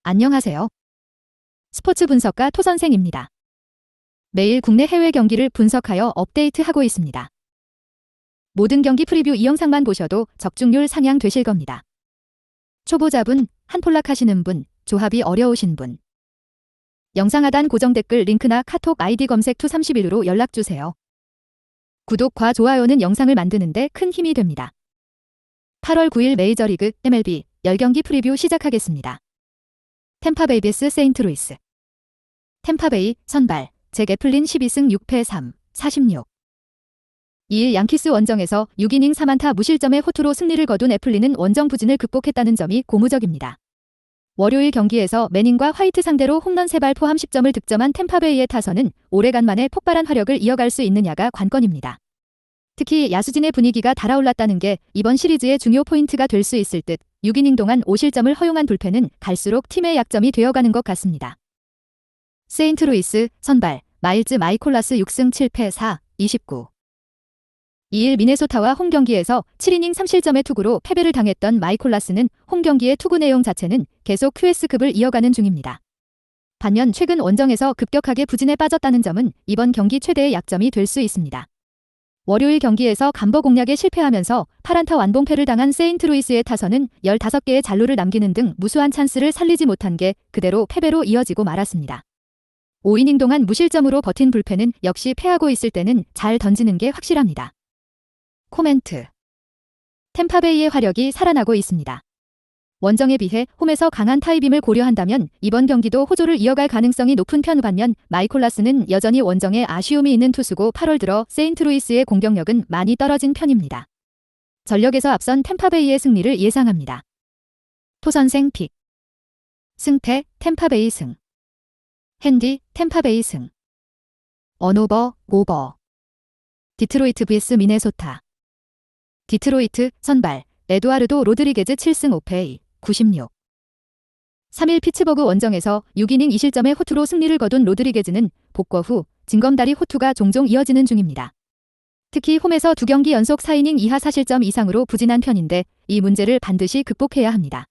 안녕하세요. 스포츠 분석가 토선생입니다. 매일 국내 해외 경기를 분석하여 업데이트하고 있습니다. 모든 경기 프리뷰 이 영상만 보셔도 적중률 상향되실 겁니다. 초보자분, 한폴락 하시는 분, 조합이 어려우신 분. 영상 하단 고정 댓글 링크나 카톡 아이디 검색 투31으로 연락주세요. 구독과 좋아요는 영상을 만드는데 큰 힘이 됩니다. 8월 9일 메이저리그 MLB 10경기 프리뷰 시작하겠습니다. 템파베이 vs 세인트루이스. 템파베이 선발 잭 애플린 12승 6패 3, 46. 2일 양키스 원정에서 6이닝 4안타 무실점의 호투로 승리를 거둔 애플린은 원정 부진을 극복했다는 점이 고무적입니다. 월요일 경기에서 매닝과 화이트 상대로 홈런 3발 포함 10점을 득점한 템파베이의 타선은 오래간만에 폭발한 화력을 이어갈 수 있느냐가 관건입니다. 특히 야수진의 분위기가 달아올랐다는 게 이번 시리즈의 중요 포인트가 될 수 있을 듯 6이닝 동안 5실점을 허용한 불펜은 갈수록 팀의 약점이 되어가는 것 같습니다. 세인트루이스 선발 마일즈 마이콜라스 6승 7패 4, 29. 2일 미네소타와 홈경기에서 7이닝 3실점의 투구로 패배를 당했던 마이콜라스는 홈경기의 투구 내용 자체는 계속 QS급을 이어가는 중입니다. 반면 최근 원정에서 급격하게 부진에 빠졌다는 점은 이번 경기 최대의 약점이 될 수 있습니다. 월요일 경기에서 감버 공략에 실패하면서 8안타 완봉패를 당한 세인트루이스의 타선은 15개의 잔루를 남기는 등 무수한 찬스를 살리지 못한 게 그대로 패배로 이어지고 말았습니다. 5이닝 동안 무실점으로 버틴 불펜은 역시 패하고 있을 때는 잘 던지는 게 확실합니다. 코멘트. 템파베이의 화력이 살아나고 있습니다. 원정에 비해 홈에서 강한 타이빔을 고려한다면 이번 경기도 호조를 이어갈 가능성이 높은 편. 반면 마이콜라스는 여전히 원정에 아쉬움이 있는 투수고 8월 들어 세인트루이스의 공격력은 많이 떨어진 편입니다. 전력에서 앞선 템파베이의 승리를 예상합니다. 토선생 픽. 승패 템파베이 승. 핸디 템파베이 승. 언오버 오버. 디트로이트 vs 미네소타. 디트로이트 선발 에두아르도 로드리게즈 7승 5패 96. 3일 피츠버그 원정에서 6이닝 2실점의 호투로 승리를 거둔 로드리게즈는 복거 후 징검다리 호투가 종종 이어지는 중입니다. 특히 홈에서 2경기 연속 4이닝 이하 4실점 이상으로 부진한 편인데 이 문제를 반드시 극복해야 합니다.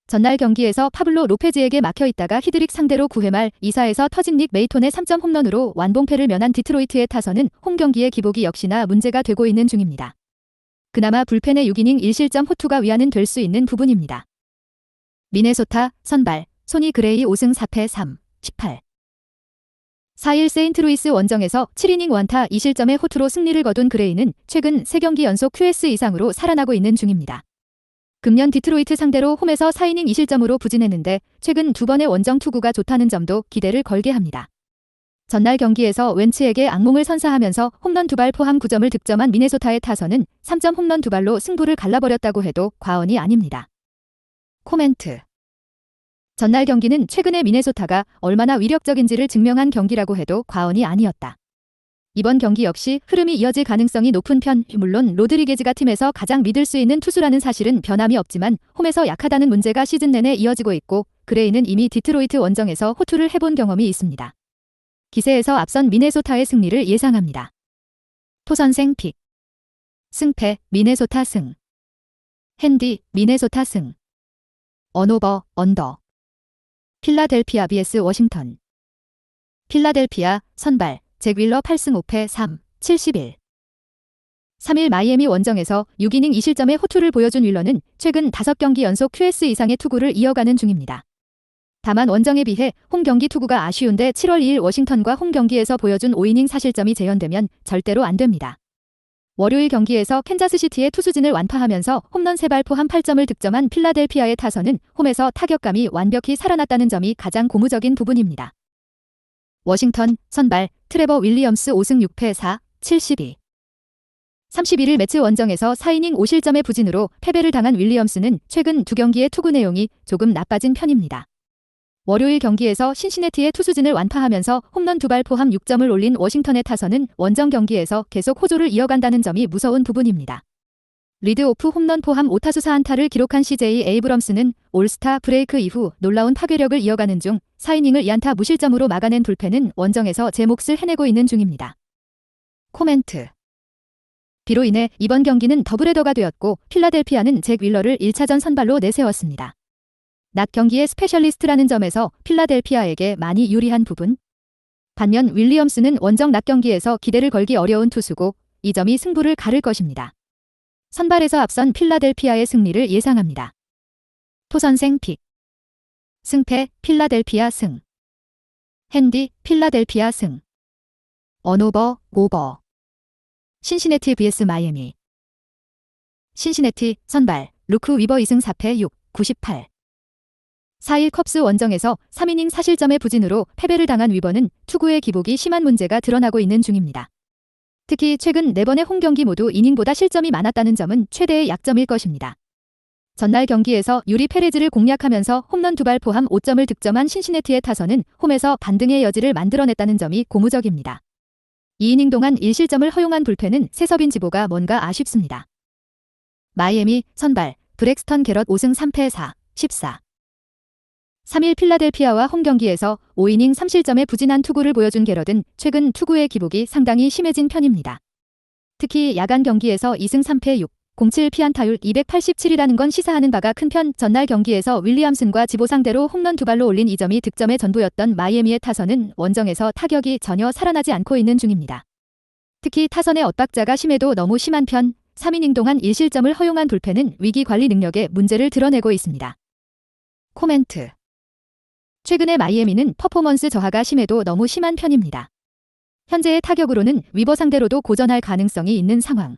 전날 경기에서 파블로 로페즈에게 막혀있다가 히드릭 상대로 9회 말 2사에서 터진 닉 메이톤의 3점 홈런으로 완봉패를 면한 디트로이트의 타선은 홈경기의 기복이 역시나 문제가 되고 있는 중입니다. 그나마 불펜의 6이닝 1실점 호투가 위안은 될 수 있는 부분입니다. 미네소타 선발 소니 그레이 5승 4패 3, 18. 4일 세인트루이스 원정에서 7이닝 1안타 2실점의 호투로 승리를 거둔 그레이는 최근 3경기 연속 QS 이상으로 살아나고 있는 중입니다. 금년 디트로이트 상대로 홈에서 4이닝 2실점으로 부진했는데 최근 2번의 원정 투구가 좋다는 점도 기대를 걸게 합니다. 전날 경기에서 웬츠에게 악몽을 선사하면서 홈런 2발 포함 9점을 득점한 미네소타의 타선은 3점 홈런 2발로 승부를 갈라버렸다고 해도 과언이 아닙니다. 코멘트. 전날 경기는 최근의 미네소타가 얼마나 위력적인지를 증명한 경기라고 해도 과언이 아니었다. 이번 경기 역시 흐름이 이어질 가능성이 높은 편. 물론 로드리게즈가 팀에서 가장 믿을 수 있는 투수라는 사실은 변함이 없지만 홈에서 약하다는 문제가 시즌 내내 이어지고 있고 그레이는 이미 디트로이트 원정에서 호투를 해본 경험이 있습니다. 기세에서 앞선 미네소타의 승리를 예상합니다. 토선생 픽. 승패 미네소타 승. 핸디 미네소타 승. 언오버 언더. 필라델피아 vs 워싱턴. 필라델피아 선발 잭 윌러 8승 5패 3, 71. 3일 마이애미 원정에서 6이닝 2실점의 호투를 보여준 윌러는 최근 5경기 연속 QS 이상의 투구를 이어가는 중입니다. 다만 원정에 비해 홈경기 투구가 아쉬운데 7월 2일 워싱턴과 홈경기에서 보여준 5이닝 4실점이 재현되면 절대로 안 됩니다. 월요일 경기에서 캔자스시티의 투수진을 완파하면서 홈런 3발 포함 8점을 득점한 필라델피아의 타선은 홈에서 타격감이 완벽히 살아났다는 점이 가장 고무적인 부분입니다. 워싱턴 선발 트레버 윌리엄스 5승 6패 4, 72. 31일 매츠 원정에서 4이닝 5실점의 부진으로 패배를 당한 윌리엄스는 최근 2경기의 투구 내용이 조금 나빠진 편입니다. 월요일 경기에서 신시내티의 투수진을 완파하면서 홈런 2발 포함 6점을 올린 워싱턴의 타선은 원정 경기에서 계속 호조를 이어간다는 점이 무서운 부분입니다. 리드오프 홈런 포함 5타수 4안타를 기록한 CJ 에이브럼스는 올스타 브레이크 이후 놀라운 파괴력을 이어가는 중 4이닝을 2안타 무실점으로 막아낸 불펜은 원정에서 제 몫을 해내고 있는 중입니다. 코멘트. 비로 인해 이번 경기는 더블헤더가 되었고 필라델피아는 잭 윌러를 1차전 선발로 내세웠습니다. 낮 경기의 스페셜리스트라는 점에서 필라델피아에게 많이 유리한 부분. 반면 윌리엄스는 원정 낮 경기에서 기대를 걸기 어려운 투수고 이 점이 승부를 가를 것입니다. 선발에서 앞선 필라델피아의 승리를 예상합니다. 토선생 픽. 승패 필라델피아 승. 핸디 필라델피아 승. 언오버 오버. 신시내티 vs 마이애미. 신시내티 선발 루크 위버 2승 4패 6, 98. 4일 컵스 원정에서 3이닝 사실점의 부진으로 패배를 당한 위버는 투구의 기복이 심한 문제가 드러나고 있는 중입니다. 특히 최근 4번의 홈경기 모두 이닝보다 실점이 많았다는 점은 최대의 약점일 것입니다. 전날 경기에서 유리 페레즈를 공략하면서 홈런 2발 포함 5점을 득점한 신시내티의 타선은 홈에서 반등의 여지를 만들어냈다는 점이 고무적입니다. 2이닝 동안 1실점을 허용한 불펜은 세서빈 지보가 뭔가 아쉽습니다. 마이애미 선발 브렉스턴 게럿 5승 3패 4, 14. 3일 필라델피아와 홈경기에서 5이닝 3실점의 부진한 투구를 보여준 게럿은 최근 투구의 기복이 상당히 심해진 편입니다. 특히 야간 경기에서 2승 3패 6, 07 피안타율 287이라는 건 시사하는 바가 큰 편. 전날 경기에서 윌리엄슨과 지보 상대로 홈런 2발로 올린 이 점이 득점의 전부였던 마이애미의 타선은 원정에서 타격이 전혀 살아나지 않고 있는 중입니다. 특히 타선의 엇박자가 심해도 너무 심한 편. 3이닝 동안 1실점을 허용한 불펜은 위기 관리 능력에 문제를 드러내고 있습니다. 코멘트. 최근의 마이애미는 퍼포먼스 저하가 심해도 너무 심한 편입니다. 현재의 타격으로는 위버 상대로도 고전할 가능성이 있는 상황.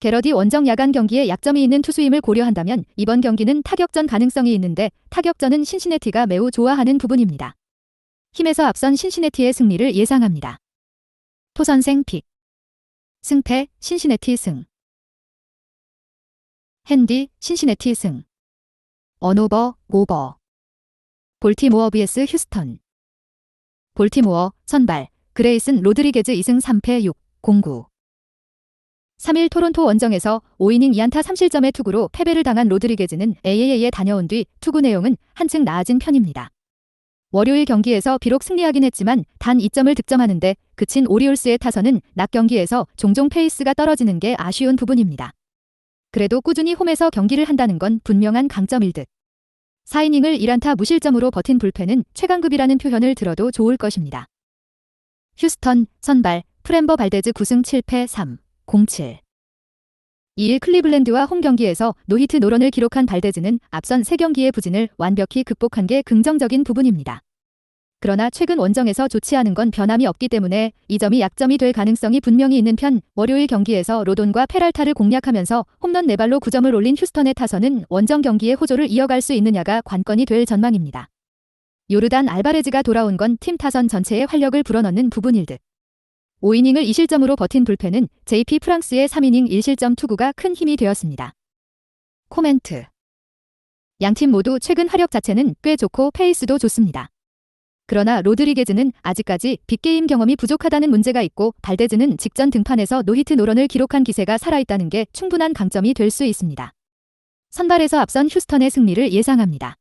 게럿이 원정 야간 경기에 약점이 있는 투수임을 고려한다면 이번 경기는 타격전 가능성이 있는데 타격전은 신시내티가 매우 좋아하는 부분입니다. 힘에서 앞선 신시내티의 승리를 예상합니다. 토선생 픽. 승패 신시내티 승. 핸디 신시내티 승. 언오버 오버. 볼티모어 vs 휴스턴. 볼티모어 선발 그레이슨 로드리게즈 2승 3패 6, 09. 3일 토론토 원정에서 5이닝 2안타 3실점의 투구로 패배를 당한 로드리게즈는 AAA에 다녀온 뒤 투구 내용은 한층 나아진 편입니다. 월요일 경기에서 비록 승리하긴 했지만 단 2점을 득점하는데 그친 오리올스의 타선은 낮 경기에서 종종 페이스가 떨어지는 게 아쉬운 부분입니다. 그래도 꾸준히 홈에서 경기를 한다는 건 분명한 강점일 듯. 4이닝을 1안타 무실점으로 버틴 불펜은 최강급이라는 표현을 들어도 좋을 것입니다. 휴스턴 선발 프렘버 발데즈 9승 7패 3, 07. 2일 클리블랜드와 홈경기에서 노히트 노런을 기록한 발데즈는 앞선 3경기의 부진을 완벽히 극복한 게 긍정적인 부분입니다. 그러나 최근 원정에서 좋지 않은 건 변함이 없기 때문에 이 점이 약점이 될 가능성이 분명히 있는 편. 월요일 경기에서 로돈과 페랄타를 공략하면서 홈런 4발로 9점을 올린 휴스턴의 타선은 원정 경기의 호조를 이어갈 수 있느냐가 관건이 될 전망입니다. 요르단 알바레즈가 돌아온 건 팀 타선 전체에 활력을 불어넣는 부분일 듯. 5이닝을 2실점으로 버틴 불펜은 JP 프랑스의 3이닝 1실점 투구가 큰 힘이 되었습니다. 코멘트. 양팀 모두 최근 활약 자체는 꽤 좋고 페이스도 좋습니다. 그러나 로드리게즈는 아직까지 빅게임 경험이 부족하다는 문제가 있고 발데즈는 직전 등판에서 노히트 노런을 기록한 기세가 살아있다는 게 충분한 강점이 될 수 있습니다. 선발에서 앞선 휴스턴의 승리를 예상합니다.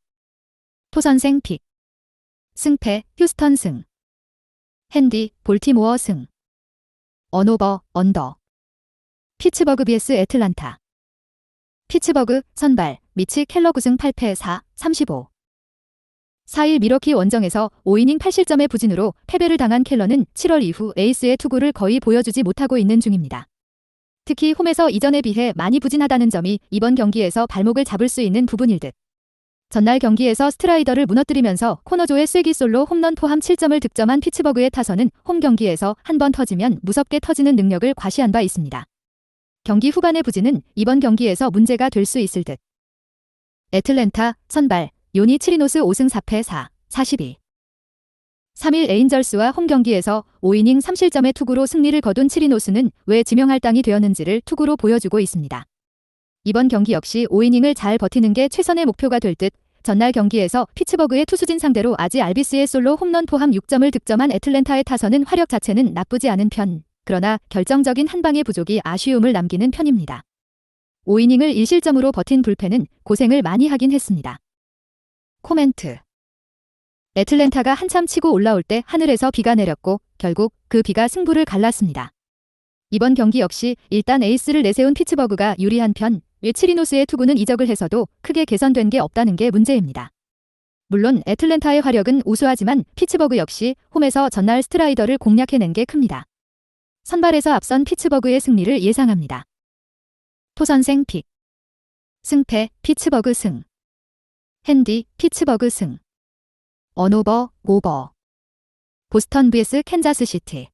토선생 픽. 승패 휴스턴 승. 핸디 볼티모어 승. 언오버 언더. 피츠버그 vs 애틀란타. 피츠버그 선발 미치 켈러 9승 8패 4, 35. 4일 미러키 원정에서 5이닝 8실점의 부진으로 패배를 당한 켈러는 7월 이후 에이스의 투구를 거의 보여주지 못하고 있는 중입니다. 특히 홈에서 이전에 비해 많이 부진하다는 점이 이번 경기에서 발목을 잡을 수 있는 부분일 듯. 전날 경기에서 스트라이더를 무너뜨리면서 코너조의 쐐기 솔로 홈런 포함 7점을 득점한 피츠버그의 타선은 홈 경기에서 한 번 터지면 무섭게 터지는 능력을 과시한 바 있습니다. 경기 후반의 부진은 이번 경기에서 문제가 될 수 있을 듯. 애틀랜타 선발 요니 치리노스 5승 4패 4, 42. 3일 에인절스와 홈경기에서 5이닝 3실점의 투구로 승리를 거둔 치리노스는 왜 지명할당이 되었는지를 투구로 보여주고 있습니다. 이번 경기 역시 5이닝을 잘 버티는 게 최선의 목표가 될 듯. 전날 경기에서 피츠버그의 투수진 상대로 아지 알비스의 솔로 홈런 포함 6점을 득점한 애틀랜타의 타선은 화력 자체는 나쁘지 않은 편. 그러나 결정적인 한 방의 부족이 아쉬움을 남기는 편입니다. 5이닝을 1실점으로 버틴 불펜은 고생을 많이 하긴 했습니다. 코멘트. 애틀랜타가 한참 치고 올라올 때 하늘에서 비가 내렸고 결국 그 비가 승부를 갈랐습니다. 이번 경기 역시 일단 에이스를 내세운 피츠버그가 유리한 편. 왜 치리노스의 투구는 이적을 해서도 크게 개선된 게 없다는 게 문제입니다. 물론 애틀랜타의 화력은 우수하지만 피츠버그 역시 홈에서 전날 스트라이더를 공략해낸 게 큽니다. 선발에서 앞선 피츠버그의 승리를 예상합니다. 토선생 픽. 승패 피츠버그 승. 핸디 피츠버그 승. 언오버 오버. 보스턴 vs 캔자스시티.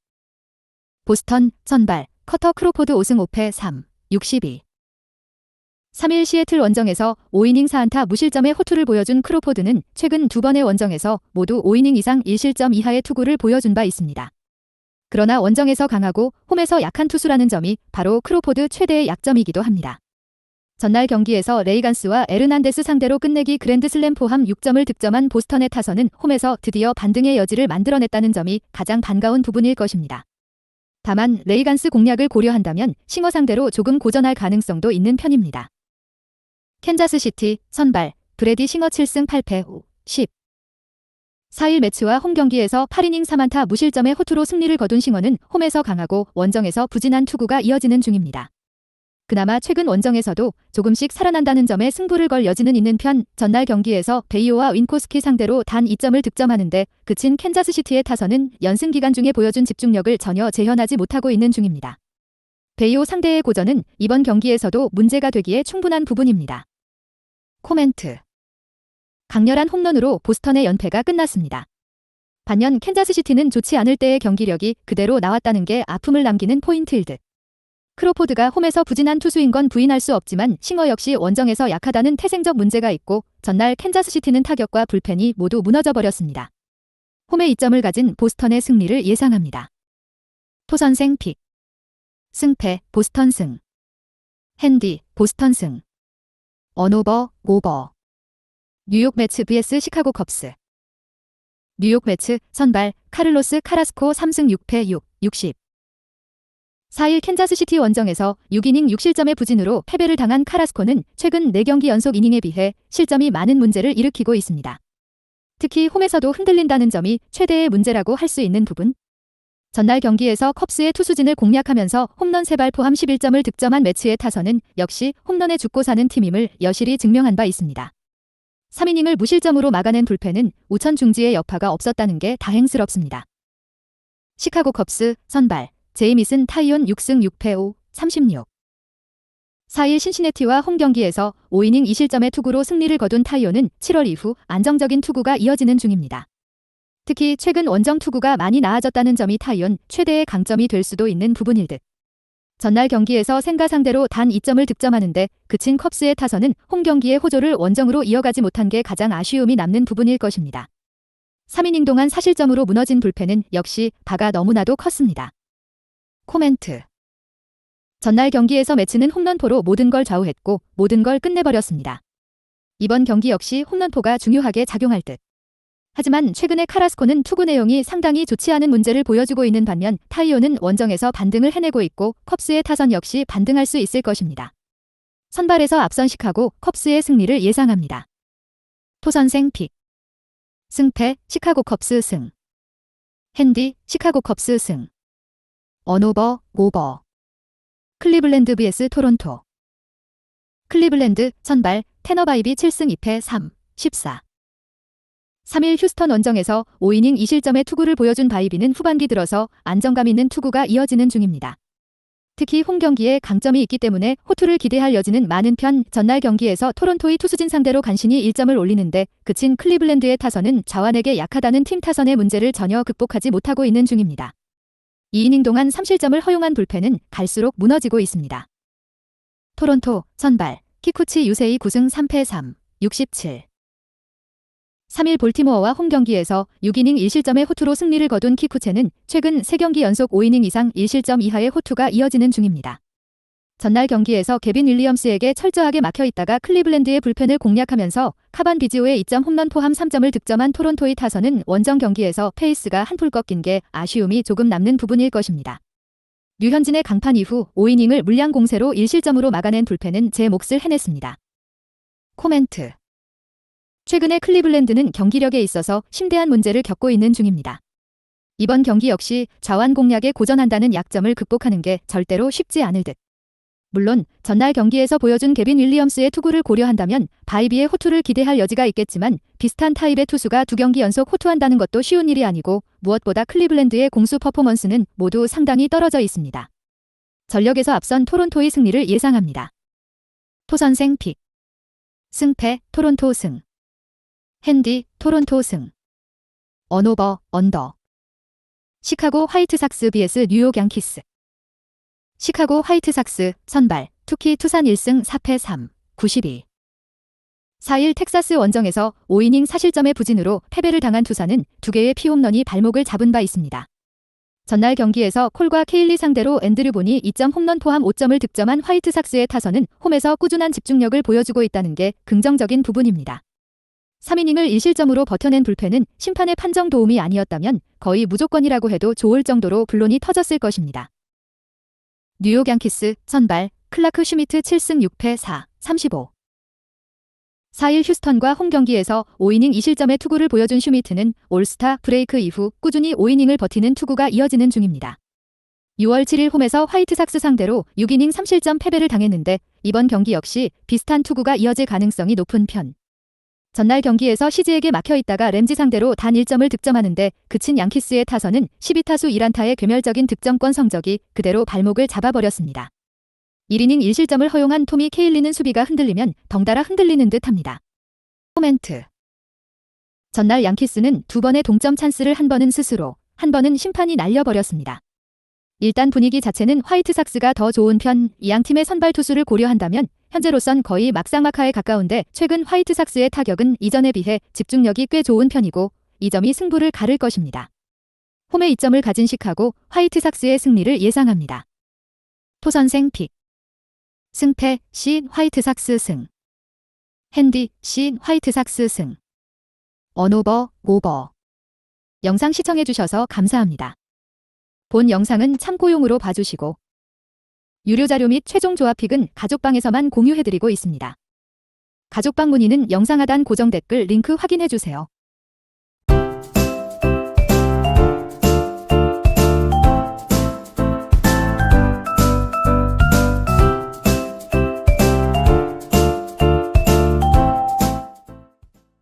보스턴 선발 커터 크로포드 5승 5패 3, 62. 3일 시애틀 원정에서 5이닝 4안타 무실점의 호투를 보여준 크로포드는 최근 2번의 원정에서 모두 5이닝 이상 1실점 이하의 투구를 보여준 바 있습니다. 그러나 원정에서 강하고 홈에서 약한 투수라는 점이 바로 크로포드 최대의 약점이기도 합니다. 전날 경기에서 레이간스와 에르난데스 상대로 끝내기 그랜드슬램 포함 6점을 득점한 보스턴의 타선은 홈에서 드디어 반등의 여지를 만들어냈다는 점이 가장 반가운 부분일 것입니다. 다만 레이간스 공략을 고려한다면 싱어 상대로 조금 고전할 가능성도 있는 편입니다. 캔자스시티 선발 브래디 싱어 7승 8패 5, 10. 4일 매치와 홈 경기에서 8이닝 3안타 무실점의 호투로 승리를 거둔 싱어는 홈에서 강하고 원정에서 부진한 투구가 이어지는 중입니다. 그나마 최근 원정에서도 조금씩 살아난다는 점에 승부를 걸 여지는 있는 편, 전날 경기에서 베이오와 윈코스키 상대로 단 2점을 득점하는데 그친 캔자스시티의 타선은 연승 기간 중에 보여준 집중력을 전혀 재현하지 못하고 있는 중입니다. 베이오 상대의 고전은 이번 경기에서도 문제가 되기에 충분한 부분입니다. 코멘트. 강렬한 홈런으로 보스턴의 연패가 끝났습니다. 반면 캔자스시티는 좋지 않을 때의 경기력이 그대로 나왔다는 게 아픔을 남기는 포인트일 듯. 크로포드가 홈에서 부진한 투수인 건 부인할 수 없지만 싱어 역시 원정에서 약하다는 태생적 문제가 있고 전날 캔자스시티는 타격과 불펜이 모두 무너져버렸습니다. 홈에 이점을 가진 보스턴의 승리를 예상합니다. 토선생 픽. 승패 보스턴 승. 핸디 보스턴 승. 언오버 오버. 뉴욕 매츠 vs 시카고 컵스. 뉴욕 매츠 선발 카를로스 카라스코 3승 6패 6, 60. 4일 캔자스시티 원정에서 6이닝 6실점의 부진으로 패배를 당한 카라스코는 최근 4경기 연속 이닝에 비해 실점이 많은 문제를 일으키고 있습니다. 특히 홈에서도 흔들린다는 점이 최대의 문제라고 할 수 있는 부분. 전날 경기에서 컵스의 투수진을 공략하면서 홈런 3발 포함 11점을 득점한 매치의 타선은 역시 홈런에 죽고 사는 팀임을 여실히 증명한 바 있습니다. 3이닝을 무실점으로 막아낸 불펜은 우천 중지의 여파가 없었다는 게 다행스럽습니다. 시카고 컵스 선발 제이미슨 타이온 6승 6패 5, 36. 4일 신시내티와 홈 경기에서 5이닝 2실점의 투구로 승리를 거둔 타이온은 7월 이후 안정적인 투구가 이어지는 중입니다. 특히 최근 원정 투구가 많이 나아졌다는 점이 타이온 최대의 강점이 될 수도 있는 부분일 듯. 전날 경기에서 생가 상대로 단 2점을 득점하는데 그친 컵스의 타선은 홈 경기의 호조를 원정으로 이어가지 못한 게 가장 아쉬움이 남는 부분일 것입니다. 3이닝 동안 4실점으로 무너진 불펜은 역시 바가 너무나도 컸습니다. 코멘트. 전날 경기에서 매치는 홈런포로 모든 걸 좌우했고 모든 걸 끝내버렸습니다. 이번 경기 역시 홈런포가 중요하게 작용할 듯. 하지만 최근에 카라스코는 투구 내용이 상당히 좋지 않은 문제를 보여주고 있는 반면 타이오는 원정에서 반등을 해내고 있고 컵스의 타선 역시 반등할 수 있을 것입니다. 선발에서 앞선 시카고 컵스의 승리를 예상합니다. 토선생 픽. 승패 시카고 컵스 승. 핸디 시카고 컵스 승. 언오버 오버. 클리블랜드 vs 토론토. 클리블랜드 선발 테너 바이비 7승 2패 3, 14. 3일 휴스턴 원정에서 5이닝 2실점의 투구를 보여준 바이비는 후반기 들어서 안정감 있는 투구가 이어지는 중입니다. 특히 홈 경기에 강점이 있기 때문에 호투를 기대할 여지는 많은 편, 전날 경기에서 토론토의 투수진 상대로 간신히 1점을 올리는데 그친 클리블랜드의 타선은 자완에게 약하다는 팀 타선의 문제를 전혀 극복하지 못하고 있는 중입니다. 2이닝 동안 3실점을 허용한 불펜은 갈수록 무너지고 있습니다. 토론토 선발 키쿠치 유세이 9승 3패 3, 67. 3일 볼티모어와 홈 경기에서 6이닝 1실점의 호투로 승리를 거둔 키쿠체는 최근 3경기 연속 5이닝 이상 1실점 이하의 호투가 이어지는 중입니다. 전날 경기에서 개빈 윌리엄스에게 철저하게 막혀있다가 클리블랜드의 불펜을 공략하면서 카반 비지오의 2점 홈런 포함 3점을 득점한 토론토의 타선은 원정 경기에서 페이스가 한풀 꺾인 게 아쉬움이 조금 남는 부분일 것입니다. 류현진의 강판 이후 5이닝을 물량 공세로 1실점으로 막아낸 불펜은 제 몫을 해냈습니다. 코멘트. 최근에 클리블랜드는 경기력에 있어서 심대한 문제를 겪고 있는 중입니다. 이번 경기 역시 좌완 공략에 고전한다는 약점을 극복하는 게 절대로 쉽지 않을 듯. 물론 전날 경기에서 보여준 개빈 윌리엄스의 투구를 고려한다면 바이비의 호투를 기대할 여지가 있겠지만 비슷한 타입의 투수가 2경기 연속 호투한다는 것도 쉬운 일이 아니고 무엇보다 클리블랜드의 공수 퍼포먼스는 모두 상당히 떨어져 있습니다. 전력에서 앞선 토론토의 승리를 예상합니다. 토선생 픽. 승패 토론토 승. 핸디 토론토 승. 언오버 언더. 시카고 화이트삭스 vs 뉴욕 양키스. 시카고 화이트삭스 선발 투키 투산 1승 4패 3, 92. 4일 텍사스 원정에서 5이닝 사실점의 부진으로 패배를 당한 투산은 2개의 피홈런이 발목을 잡은 바 있습니다. 전날 경기에서 콜과 케일리 상대로 앤드류 본이 2점 홈런 포함 5점을 득점한 화이트삭스의 타선은 홈에서 꾸준한 집중력을 보여주고 있다는 게 긍정적인 부분입니다. 3이닝을 1실점으로 버텨낸 불펜은 심판의 판정 도움이 아니었다면 거의 무조건이라고 해도 좋을 정도로 불론이 터졌을 것입니다. 뉴욕 양키스 선발 클라크 슈미트 7승 6패 4, 35. 4일 휴스턴과 홈 경기에서 5이닝 2실점의 투구를 보여준 슈미트는 올스타 브레이크 이후 꾸준히 5이닝을 버티는 투구가 이어지는 중입니다. 6월 7일 홈에서 화이트삭스 상대로 6이닝 3실점 패배를 당했는데 이번 경기 역시 비슷한 투구가 이어질 가능성이 높은 편. 전날 경기에서 시즈에게 막혀있다가 램지 상대로 단 1점을 득점하는데 그친 양키스의 타선은 12타수 1안타의 괴멸적인 득점권 성적이 그대로 발목을 잡아버렸습니다. 1이닝 1실점을 허용한 토미 케일리는 수비가 흔들리면 덩달아 흔들리는 듯합니다. 코멘트. 전날 양키스는 2번의 동점 찬스를 한 번은 스스로, 한 번은 심판이 날려버렸습니다. 일단 분위기 자체는 화이트삭스가 더 좋은 편, 이 양팀의 선발 투수를 고려한다면 현재로선 거의 막상막하에 가까운데 최근 화이트삭스의 타격은 이전에 비해 집중력이 꽤 좋은 편이고 이 점이 승부를 가를 것입니다. 홈에 2점을 가진 시카고 화이트삭스의 승리를 예상합니다. 토선생 픽. 승패 시 화이트삭스 승. 핸디 시 화이트삭스 승. 언오버 오버. 영상 시청해주셔서 감사합니다. 본 영상은 참고용으로 봐주시고 유료 자료 및 최종 조합픽은 가족방에서만 공유해드리고 있습니다. 가족방 문의는 영상 하단 고정 댓글 링크 확인해주세요.